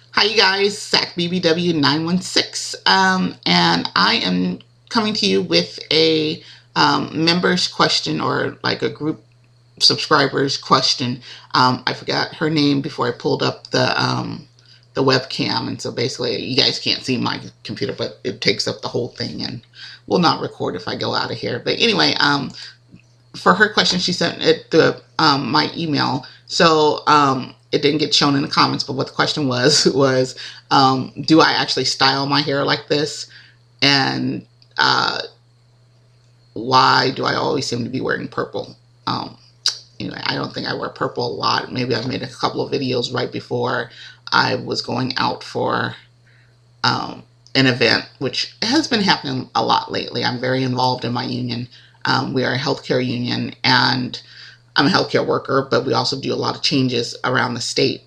Hi, you guys. Sac BBW 916, and I am coming to you with a members question, or like a group subscribers question. I forgot her name before I pulled up the webcam, and so basically you guys can't see my computer, but it takes up the whole thing and will not record if I go out of here. But anyway, for her question, she sent it to my email. So it didn't get shown in the comments, but what the question was, do I actually style my hair like this? And why do I always seem to be wearing purple? Anyway, I don't think I wear purple a lot. Maybe I've made a couple of videos right before I was going out for an event, which has been happening a lot lately. I'm very involved in my union. We are a healthcare union, and I'm a healthcare worker, but we also do a lot of changes around the state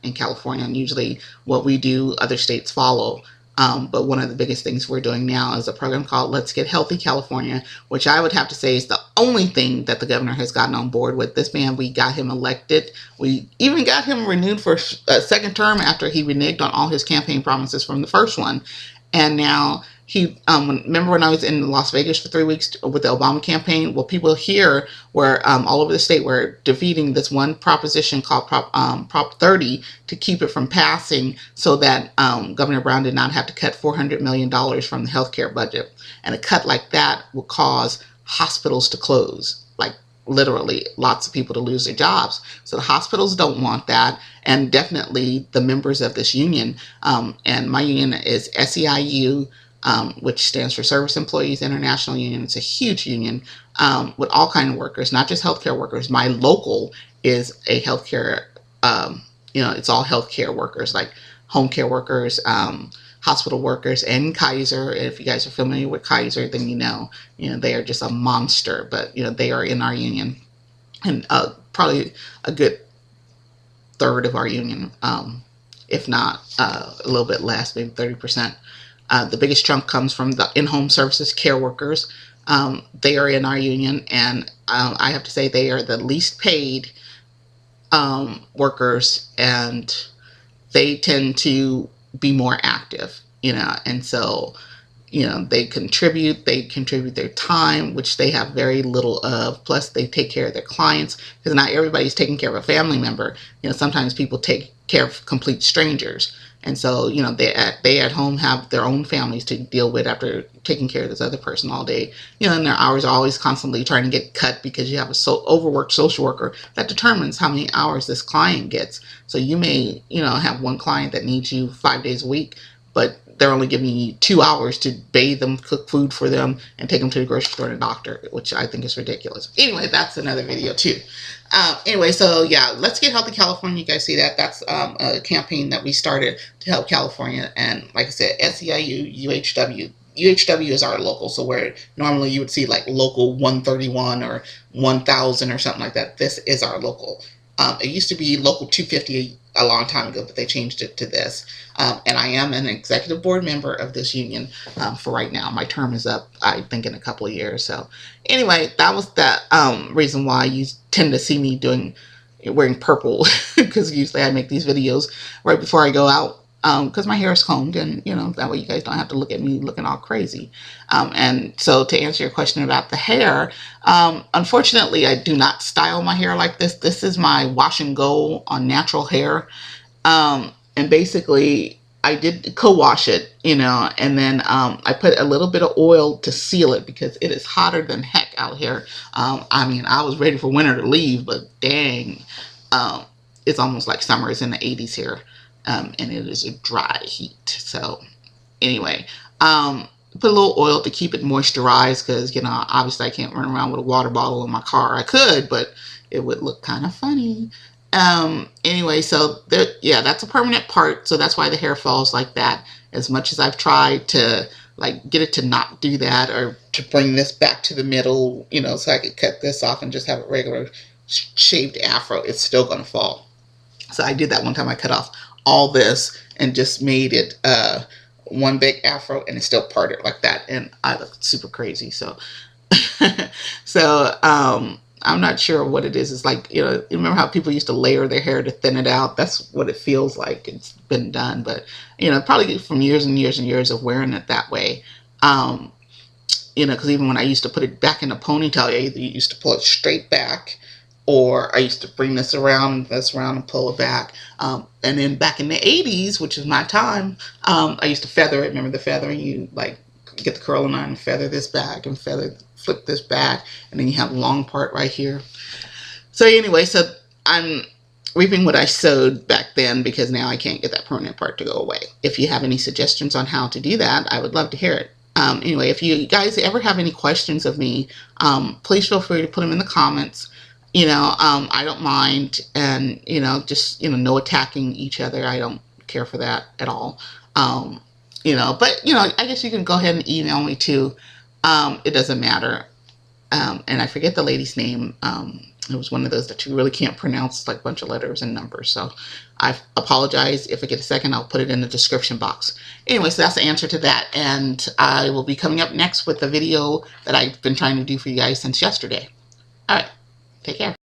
in California. And usually what we do, other states follow. But one of the biggest things we're doing now is a program called Let's Get Healthy California, which I would have to say is the only thing that the governor has gotten on board with. This man, we got him elected. We even got him renewed for a second term after he reneged on all his campaign promises from the first one. And now he, remember when I was in Las Vegas for 3 weeks with the Obama campaign? Well, people here were all over the state were defeating this one proposition called Prop 30 to keep it from passing, so that Governor Brown did not have to cut $400 million from the healthcare budget. And a cut like that will cause hospitals to close, like literally lots of people to lose their jobs. So the hospitals don't want that, and definitely the members of this union. And my union is SEIU, which stands for Service Employees International Union. It's a huge union with all kinds of workers, not just healthcare workers. My local is a healthcare, it's all healthcare workers, like home care workers, hospital workers, and Kaiser. If you guys are familiar with Kaiser, then you know they are just a monster. But they are in our union, and probably a good third of our union, if not a little bit less, maybe 30%. The biggest chunk comes from the in-home services care workers. They are in our union, and I have to say they are the least paid workers, and they tend to be more active, and so they contribute their time, which they have very little of. Plus they take care of their clients, because not everybody's taking care of a family member. Sometimes people take care of complete strangers, and so they at home have their own families to deal with after taking care of this other person all day. And their hours are always constantly trying to get cut, because you have a overworked social worker that determines how many hours this client gets. So you may have one client that needs you 5 days a week, but they're only giving you 2 hours to bathe them, cook food for them, and take them to the grocery store and a doctor, which I think is ridiculous. Anyway, that's another video too. Anyway, so yeah, Let's Get Healthy California. You guys see that? That's a campaign that we started to help California. And like I said, SEIU, UHW. UHW is our local, so where normally you would see like local 131 or 1000 or something like that, this is our local. It used to be local 250 a long time ago, but they changed it to this. And I am an executive board member of this union for right now. My term is up, I think, in a couple of years. So anyway, that was the reason why you tend to see me wearing purple, because usually I make these videos right before I go out, because my hair is combed, and that way you guys don't have to look at me looking all crazy. And so to answer your question about the hair, unfortunately I do not style my hair like this. This is my wash and go on natural hair, and basically I did co-wash it, and then I put a little bit of oil to seal it, because it is hotter than heck out here. I was ready for winter to leave, but dang, it's almost like summer. It's in the 80s here. And it is a dry heat. So anyway, put a little oil to keep it moisturized, because obviously I can't run around with a water bottle in my car. I could, but it would look kind of funny. Anyway, so yeah, that's a permanent part, so that's why the hair falls like that. As much as I've tried to get it to not do that, or to bring this back to the middle, so I could cut this off and just have a regular shaved afro, it's still gonna fall. So I did that one time. I cut off all this and just made it one big afro, and it still parted like that, and I look super crazy. So I'm not sure what it is. It's like, you know, remember how people used to layer their hair to thin it out? That's what it feels like it's been done. But, you know, probably from years and years and years of wearing it that way. You know, because even when I used to put it back in a ponytail, I either used to pull it straight back, or I used to bring this around and pull it back. And then back in the 80s, which is my time, I used to feather it. Remember the feathering? You like get the curling iron and feather this back and flip this back, and then you have a long part right here. So anyway, so I'm reaping what I sowed back then, because now I can't get that permanent part to go away. If you have any suggestions on how to do that, I would love to hear it. Anyway, if you guys ever have any questions of me, please feel free to put them in the comments. You know, I don't mind, and, you know, just, you know, no attacking each other. I don't care for that at all. You know, but, you know, I guess you can go ahead and email me too. It doesn't matter. And I forget the lady's name. It was one of those that you really can't pronounce, like a bunch of letters and numbers. So I apologize. If I get a second, I'll put it in the description box. Anyway, so that's the answer to that. And I will be coming up next with a video that I've been trying to do for you guys since yesterday. All right. Take care.